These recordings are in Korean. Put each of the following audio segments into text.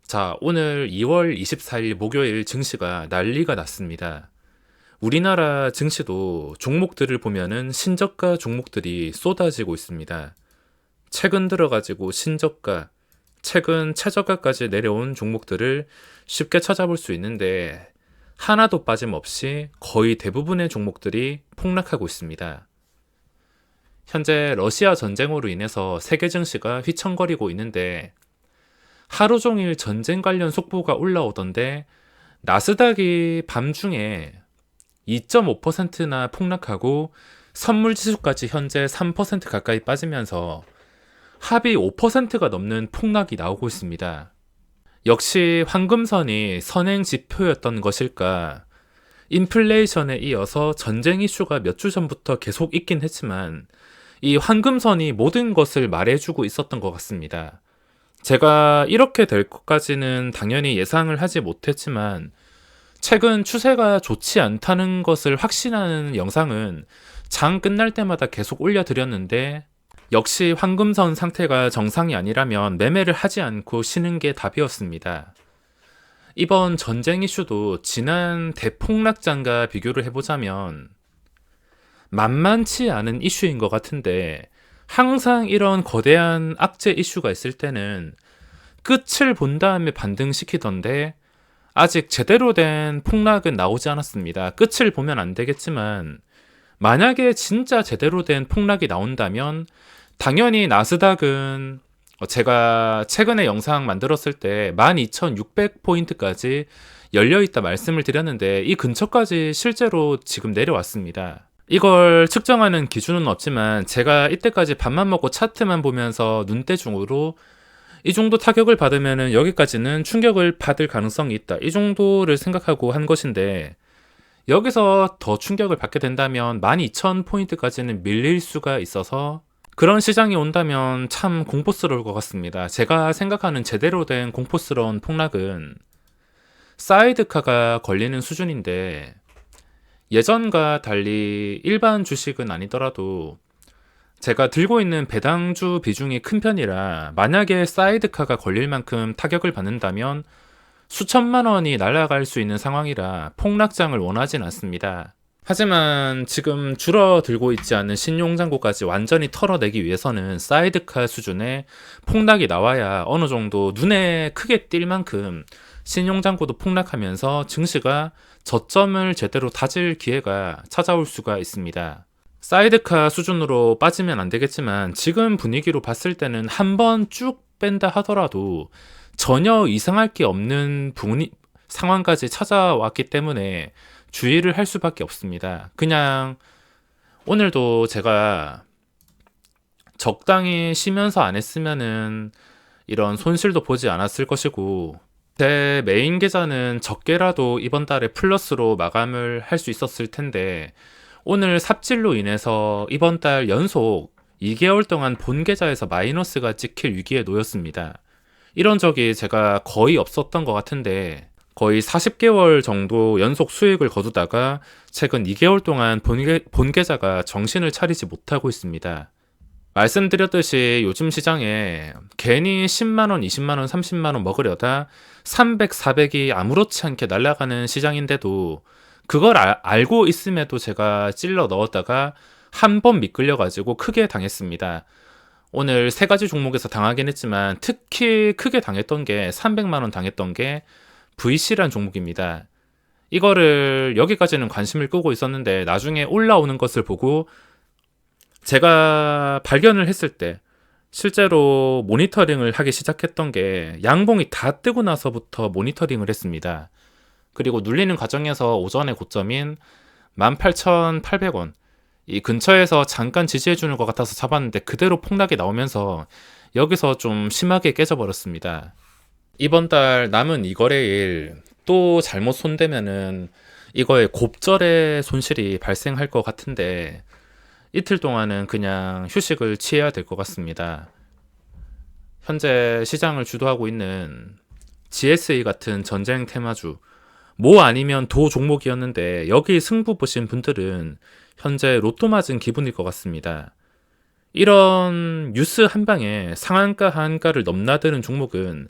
자, 오늘 2월 24일 목요일 증시가 난리가 났습니다. 우리나라 증시도 종목들을 보면은 신저가 종목들이 쏟아지고 있습니다. 최근 들어가지고 신저가, 최근 최저가까지 내려온 종목들을 쉽게 찾아볼 수 있는데 하나도 빠짐없이 거의 대부분의 종목들이 폭락하고 있습니다. 현재 러시아 전쟁으로 인해서 세계 증시가 휘청거리고 있는데 하루 종일 전쟁 관련 속보가 올라오던데 나스닥이 밤중에 2.5%나 폭락하고 선물 지수까지 현재 3% 가까이 빠지면서 합이 5%가 넘는 폭락이 나오고 있습니다. 역시 황금선이 선행 지표였던 것일까? 인플레이션에 이어서 전쟁 이슈가 몇 주 전부터 계속 있긴 했지만 이 황금선이 모든 것을 말해주고 있었던 것 같습니다. 제가 이렇게 될 것까지는 당연히 예상을 하지 못했지만 최근 추세가 좋지 않다는 것을 확신하는 영상은 장 끝날 때마다 계속 올려드렸는데 역시 황금선 상태가 정상이 아니라면 매매를 하지 않고 쉬는 게 답이었습니다. 이번 전쟁 이슈도 지난 대폭락장과 비교를 해보자면 만만치 않은 이슈인 것 같은데 항상 이런 거대한 악재 이슈가 있을 때는 끝을 본 다음에 반등시키던데 아직 제대로 된 폭락은 나오지 않았습니다. 끝을 보면 안 되겠지만 만약에 진짜 제대로 된 폭락이 나온다면 당연히 나스닥은 제가 최근에 영상 만들었을 때 12,600포인트까지 열려있다 말씀을 드렸는데 이 근처까지 실제로 지금 내려왔습니다. 이걸 측정하는 기준은 없지만 제가 이때까지 밥만 먹고 차트만 보면서 눈대중으로 이 정도 타격을 받으면 여기까지는 충격을 받을 가능성이 있다. 이 정도를 생각하고 한 것인데 여기서 더 충격을 받게 된다면 12,000포인트까지는 밀릴 수가 있어서 그런 시장이 온다면 참 공포스러울 것 같습니다. 제가 생각하는 제대로 된 공포스러운 폭락은 사이드카가 걸리는 수준인데 예전과 달리 일반 주식은 아니더라도 제가 들고 있는 배당주 비중이 큰 편이라 만약에 사이드카가 걸릴 만큼 타격을 받는다면 수천만 원이 날아갈 수 있는 상황이라 폭락장을 원하진 않습니다. 하지만 지금 줄어들고 있지 않은 신용장고까지 완전히 털어내기 위해서는 사이드카 수준의 폭락이 나와야 어느 정도 눈에 크게 띌 만큼 신용장고도 폭락하면서 증시가 저점을 제대로 다질 기회가 찾아올 수가 있습니다. 사이드카 수준으로 빠지면 안 되겠지만 지금 분위기로 봤을 때는 한번 쭉 뺀다 하더라도 전혀 이상할 게 없는 상황까지 찾아왔기 때문에 주의를 할 수밖에 없습니다. 그냥 오늘도 제가 적당히 쉬면서 안 했으면은 이런 손실도 보지 않았을 것이고 제 메인 계좌는 적게라도 이번 달에 플러스로 마감을 할 수 있었을 텐데 오늘 삽질로 인해서 이번 달 연속 2개월 동안 본 계좌에서 마이너스가 찍힐 위기에 놓였습니다. 이런 적이 제가 거의 없었던 것 같은데 거의 40개월 정도 연속 수익을 거두다가 최근 2개월 동안 본 계좌가 정신을 차리지 못하고 있습니다. 말씀드렸듯이 요즘 시장에 괜히 10만원, 20만원, 30만원 먹으려다 300, 400이 아무렇지 않게 날아가는 시장인데도 그걸 알고 있음에도 제가 찔러 넣었다가 한 번 미끌려가지고 크게 당했습니다. 오늘 세 가지 종목에서 당하긴 했지만 특히 크게 당했던 게 300만원 당했던 게 VC란 종목입니다. 이거를 여기까지는 관심을 끄고 있었는데 나중에 올라오는 것을 보고 제가 발견을 했을 때 실제로 모니터링을 하기 시작했던 게 양봉이 다 뜨고 나서부터 모니터링을 했습니다. 그리고 눌리는 과정에서 오전의 고점인 18,800원 이 근처에서 잠깐 지지해주는 것 같아서 잡았는데 그대로 폭락이 나오면서 여기서 좀 심하게 깨져버렸습니다. 이번 달 남은 이 거래일 또 잘못 손대면은 이거에 곱절의 손실이 발생할 것 같은데 이틀 동안은 그냥 휴식을 취해야 될 것 같습니다. 현재 시장을 주도하고 있는 GSA 같은 전쟁 테마주 뭐 아니면 도 종목이었는데 여기 승부 보신 분들은 현재 로또 맞은 기분일 것 같습니다. 이런 뉴스 한 방에 상한가 하한가를 넘나드는 종목은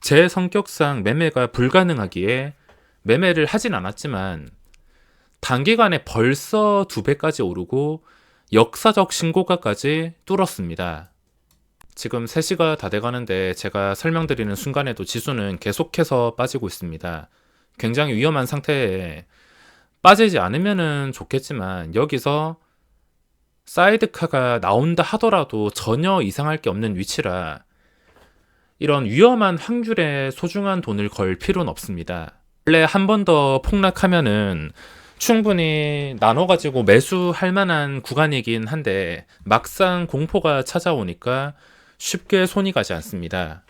제 성격상 매매가 불가능하기에 매매를 하진 않았지만 단기간에 벌써 2배까지 오르고 역사적 신고가까지 뚫었습니다. 지금 3시가 다 돼가는데 제가 설명드리는 순간에도 지수는 계속해서 빠지고 있습니다. 굉장히 위험한 상태에 빠지지 않으면 좋겠지만 여기서 사이드카가 나온다 하더라도 전혀 이상할 게 없는 위치라 이런 위험한 확률에 소중한 돈을 걸 필요는 없습니다. 원래 한 번 더 폭락하면은 충분히 나눠가지고 매수할 만한 구간이긴 한데 막상 공포가 찾아오니까 쉽게 손이 가지 않습니다.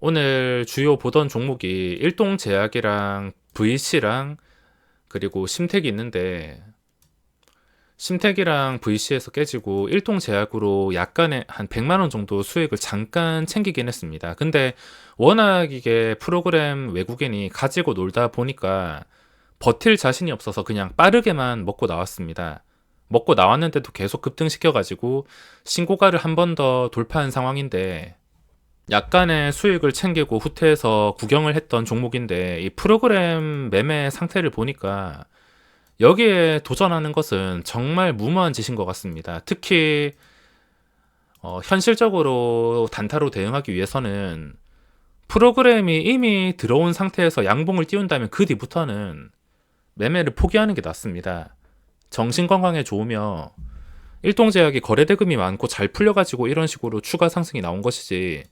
오늘 주요 보던 종목이 일동제약이랑 VC랑 그리고 심택이 있는데 심택이랑 VC에서 깨지고 일동제약으로 약간의 한 100만원 정도 수익을 잠깐 챙기긴 했습니다. 근데 워낙 이게 프로그램 외국인이 가지고 놀다 보니까 버틸 자신이 없어서 그냥 빠르게만 먹고 나왔습니다. 먹고 나왔는데도 계속 급등시켜가지고 신고가를 한 번 더 돌파한 상황인데 약간의 수익을 챙기고 후퇴해서 구경을 했던 종목인데 이 프로그램 매매 상태를 보니까 여기에 도전하는 것은 정말 무모한 짓인 것 같습니다. 특히 현실적으로 단타로 대응하기 위해서는 프로그램이 이미 들어온 상태에서 양봉을 띄운다면 그 뒤부터는 매매를 포기하는 게 낫습니다. 정신건강에 좋으며 일동제약이 거래대금이 많고 잘 풀려가지고 이런 식으로 추가 상승이 나온 것이지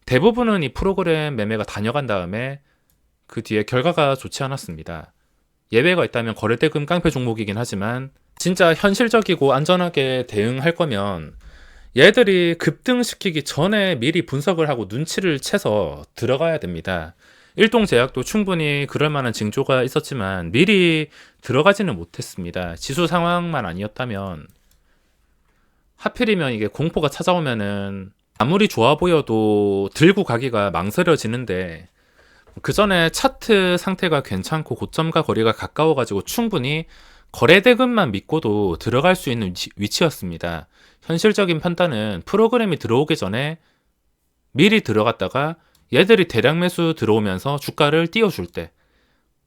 대부분은 이 프로그램 매매가 다녀간 다음에 그 뒤에 결과가 좋지 않았습니다. 예외가 있다면 거래대금 깡패 종목이긴 하지만 진짜 현실적이고 안전하게 대응할 거면 얘들이 급등시키기 전에 미리 분석을 하고 눈치를 채서 들어가야 됩니다. 일동제약도 충분히 그럴 만한 징조가 있었지만 미리 들어가지는 못했습니다. 지수 상황만 아니었다면 하필이면 이게 공포가 찾아오면은 아무리 좋아 보여도 들고 가기가 망설여지는데 그 전에 차트 상태가 괜찮고 고점과 거리가 가까워가지고 충분히 거래대금만 믿고도 들어갈 수 있는 위치였습니다. 현실적인 판단은 프로그램이 들어오기 전에 미리 들어갔다가 얘들이 대량 매수 들어오면서 주가를 띄워줄 때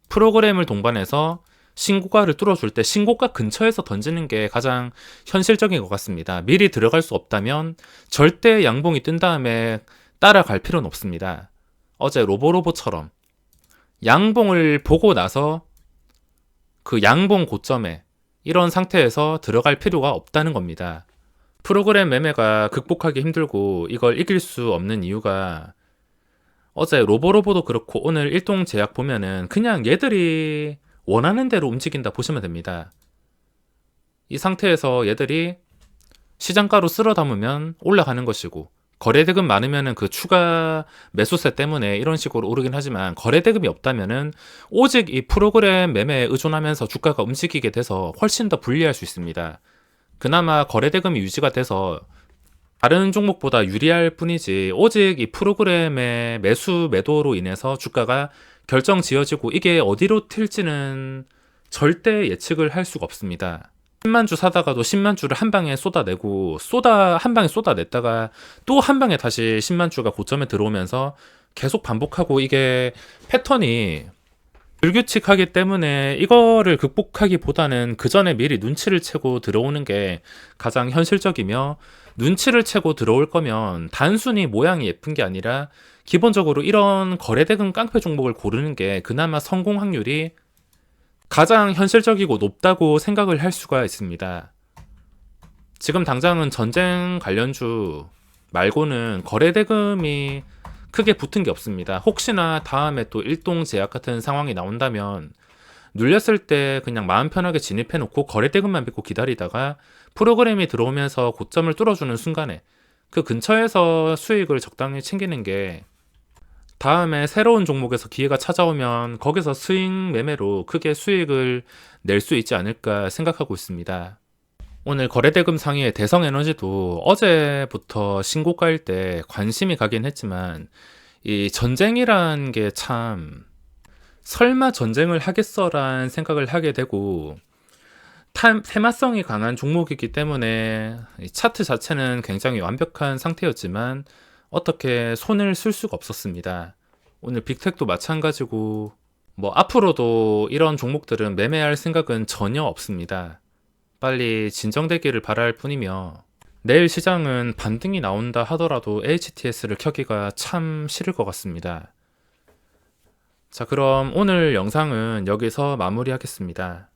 프로그램을 동반해서 신고가를 뚫어줄 때 신고가 근처에서 던지는 게 가장 현실적인 것 같습니다. 미리 들어갈 수 없다면 절대 양봉이 뜬 다음에 따라갈 필요는 없습니다. 어제 로보로보처럼 양봉을 보고 나서 그 양봉 고점에 이런 상태에서 들어갈 필요가 없다는 겁니다. 프로그램 매매가 극복하기 힘들고 이걸 이길 수 없는 이유가 어제 로보로보도 그렇고 오늘 일동제약 보면은 그냥 얘들이 원하는 대로 움직인다 보시면 됩니다. 이 상태에서 얘들이 시장가로 쓸어 담으면 올라가는 것이고 거래대금 많으면은 그 추가 매수세 때문에 이런 식으로 오르긴 하지만 거래대금이 없다면은 오직 이 프로그램 매매에 의존하면서 주가가 움직이게 돼서 훨씬 더 불리할 수 있습니다. 그나마 거래대금이 유지가 돼서 다른 종목보다 유리할 뿐이지 오직 이 프로그램의 매수 매도로 인해서 주가가 결정 지어지고 이게 어디로 튈지는 절대 예측을 할 수가 없습니다. 10만 주 사다가도 10만 주를 한 방에 쏟아내고 한 방에 쏟아냈다가 또 한 방에 다시 10만 주가 고점에 들어오면서 계속 반복하고 이게 패턴이 불규칙하기 때문에 이거를 극복하기보다는 그 전에 미리 눈치를 채고 들어오는 게 가장 현실적이며 눈치를 채고 들어올 거면 단순히 모양이 예쁜 게 아니라 기본적으로 이런 거래대금 깡패 종목을 고르는 게 그나마 성공 확률이 가장 현실적이고 높다고 생각을 할 수가 있습니다. 지금 당장은 전쟁 관련주 말고는 거래대금이 크게 붙은 게 없습니다. 혹시나 다음에 또 일동제약 같은 상황이 나온다면 눌렸을 때 그냥 마음 편하게 진입해 놓고 거래대금만 믿고 기다리다가 프로그램이 들어오면서 고점을 뚫어주는 순간에 그 근처에서 수익을 적당히 챙기는 게 다음에 새로운 종목에서 기회가 찾아오면 거기서 스윙 매매로 크게 수익을 낼 수 있지 않을까 생각하고 있습니다. 오늘 거래대금 상위의 대성에너지도 어제부터 신고가일 때 관심이 가긴 했지만 이 전쟁이란 게 참 설마 전쟁을 하겠어란 생각을 하게 되고 테마성이 강한 종목이기 때문에 이 차트 자체는 굉장히 완벽한 상태였지만 어떻게 손을 쓸 수가 없었습니다. 오늘 빅텍도 마찬가지고 앞으로도 이런 종목들은 매매할 생각은 전혀 없습니다. 빨리 진정되기를 바랄 뿐이며 내일 시장은 반등이 나온다 하더라도 HTS를 켜기가 참 싫을 것 같습니다. 자, 그럼 오늘 영상은 여기서 마무리하겠습니다.